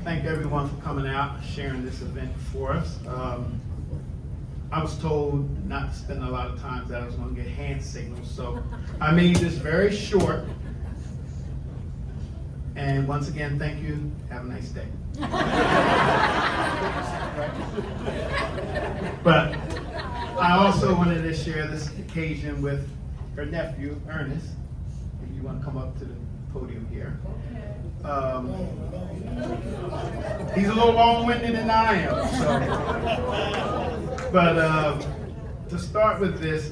thank everyone for coming out and sharing this event for us. I was told not to spend a lot of time that I was going to get hand signals, so I made this very short. And once again, thank you. Have a nice day. But I also wanted to share this occasion with her nephew, Ernest. If you want to come up to the podium here. He's a little long-winded than I am. So. But to start with this,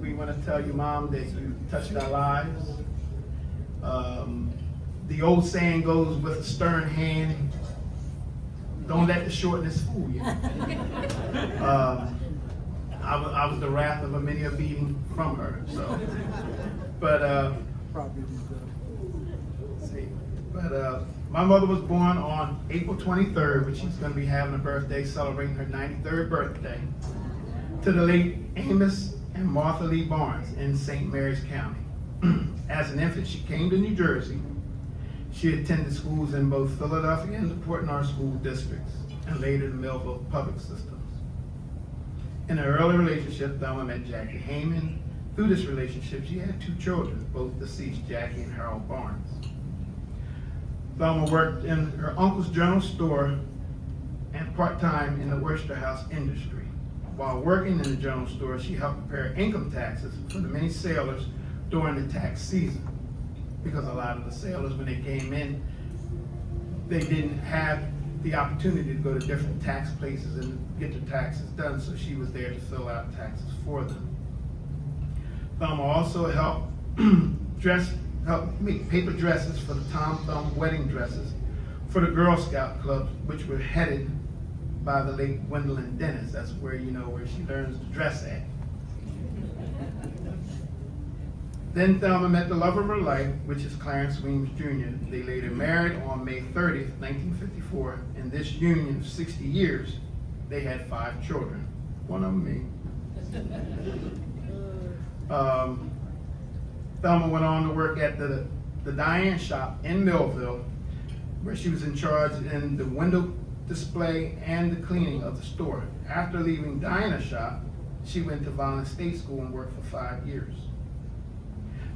we want to tell you, Mom, that you touched our lives. The old saying goes, with a stern hand, don't let the shortness fool you. I was the wrath of a many a beating from her. So, but my mother was born on April 23rd, which she's going to be having a birthday, celebrating her 93rd birthday, to the late Amos and Martha Lee Barnes in St. Mary's County. As an infant, she came to New Jersey. She attended schools in both Philadelphia and the Port North school districts, and later the Millville public systems. In her early relationship, Thelma met Jackie Heyman. Through this relationship, she had 2 children, both deceased, Jackie and Harold Barnes. Thelma worked in her uncle's general store and part-time in the Worcester House industry. While working in the general store, she helped prepare income taxes for the many sailors during the tax season. Because a lot of the sailors, when they came in, they didn't have the opportunity to go to different tax places and get their taxes done, so she was there to fill out taxes for them. Thelma also helped make paper dresses for the Tom Thumb wedding dresses for the Girl Scout clubs, which were headed by the late Gwendolyn Dennis. That's where she learns to dress at. Then Thelma met the love of her life, which is Clarence Weems Jr. They later married on May 30th, 1954. In this union of 60 years, they had 5 children. One of them me. Thelma went on to work at the Diane shop in Millville, where she was in charge in the window display and the cleaning of the store. After leaving Diana's shop, she went to Violent State School and worked for 5 years.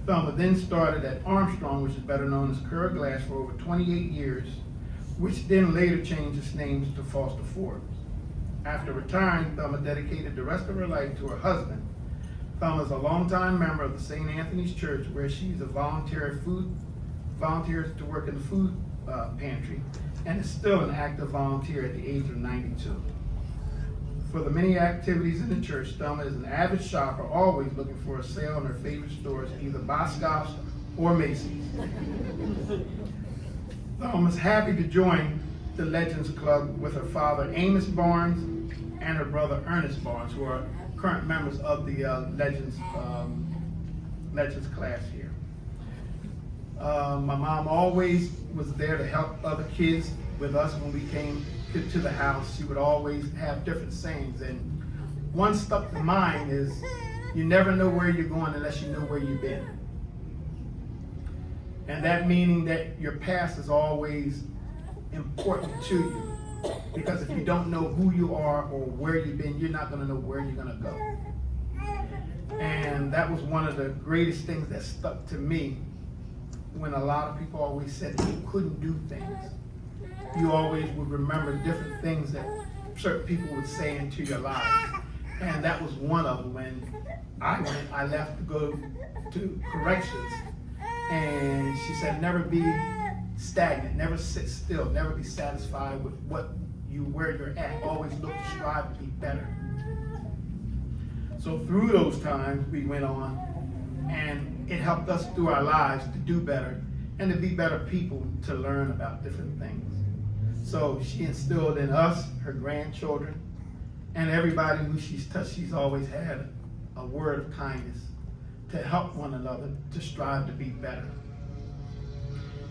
Thelma then started at Armstrong, which is better known as Kerr Glass, for over 28 years, which then later changed its name to Foster Forbes. After retiring, Thelma dedicated the rest of her life to her husband. Thelma is a longtime member of the St. Anthony's Church, where she's a volunteers to work in the food pantry, and is still an active volunteer at the age of 92. For the many activities in the church, Thelma is an avid shopper, always looking for a sale in her favorite stores, either Boscov's or Macy's. Thelma is happy to join the Legends Club with her father, Amos Barnes, and her brother, Ernest Barnes, who are current members of the Legends class here. My mom always was there to help other kids with us when we came to the house. She would always have different sayings, and one stuck to mind is, you never know where you're going unless you know where you've been. And that meaning that your past is always important to you, because if you don't know who you are or where you've been, you're not going to know where you're going to go. And that was one of the greatest things that stuck to me, when a lot of people always said that you couldn't do things. You always would remember different things that certain people would say into your life. And that was one of them. When I left to go to corrections, and she said, never be stagnant, never sit still, never be satisfied with where you're at. Always look to strive to be better. So through those times, we went on, and it helped us through our lives to do better and to be better people, to learn about different things. So she instilled in us, her grandchildren, and everybody who she's touched, she's always had a word of kindness to help one another, to strive to be better.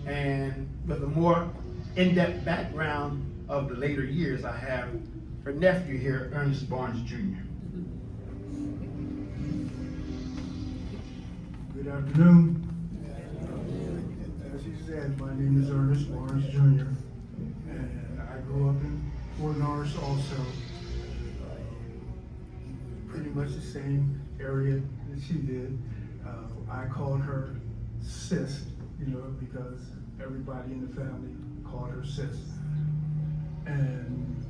And with a more in-depth background of the later years, I have her nephew here, Ernest Barnes Jr. Good afternoon. As he said, my name is Ernest Barnes Jr. Fort Norris also, pretty much the same area that she did. I called her sis, because everybody in the family called her sis. And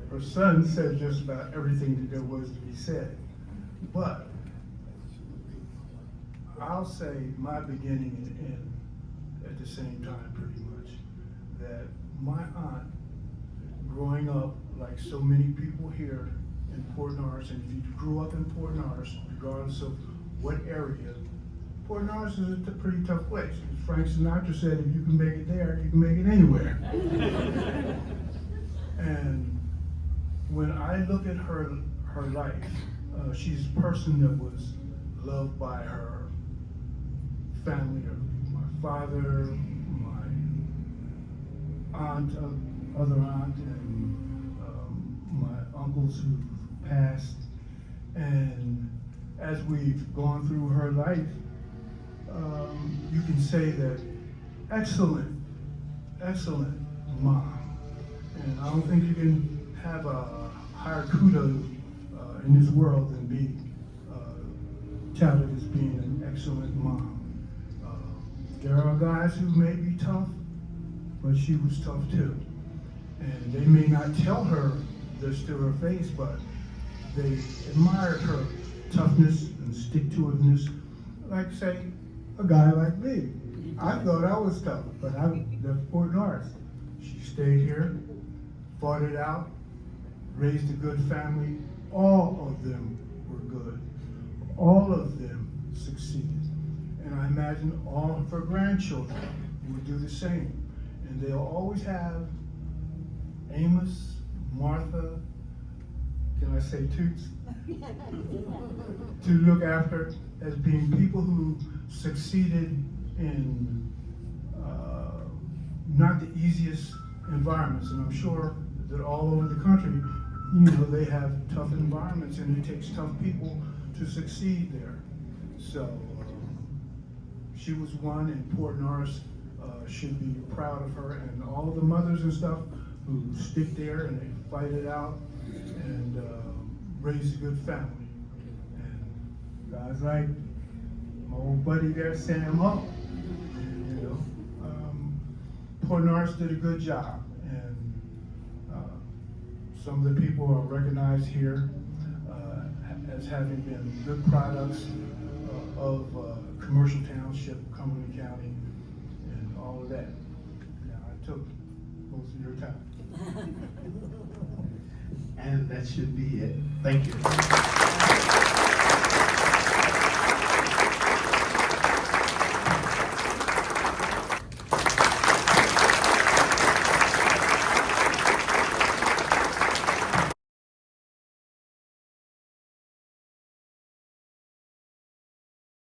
her son said just about everything that there was to be said. But I'll say my beginning and end at the same time, pretty much. That my aunt, growing up like so many people here in Port Norris, and if you grew up in Port Norris, regardless of what area, Port Norris is a pretty tough place. As Frank Sinatra said, if you can make it there, you can make it anywhere. And when I look at her life, she's a person that was loved by her family, my father, my aunt, other aunt, and my uncles who passed. And as we've gone through her life, you can say that excellent mom. And I don't think you can have a higher kudos in this world than be touted as being an excellent mom. There are guys who may be tough, but she was tough too. And they may not tell her this to her face, but they admired her toughness and stick-to-itiveness, like say, a guy like me. I thought I was tough, but I left Port Norris. She stayed here, fought it out, raised a good family. All of them were good. All of them succeeded. And I imagine all of her grandchildren will do the same. And they'll always have Amos, Martha, can I say Toots, to look after as being people who succeeded in not the easiest environments. And I'm sure that all over the country, they have tough environments, and it takes tough people to succeed there. So she was one, and Port Norris should be proud of her, and all the mothers and stuff who stick there and they fight it out and raise a good family. And guys like my old buddy there, Sam Hull, Port Norris did a good job, and some of the people are recognized here as having been good products of commercial township, Cumberland County, and all of that. Now, I took most of your time. And that should be it. Thank you.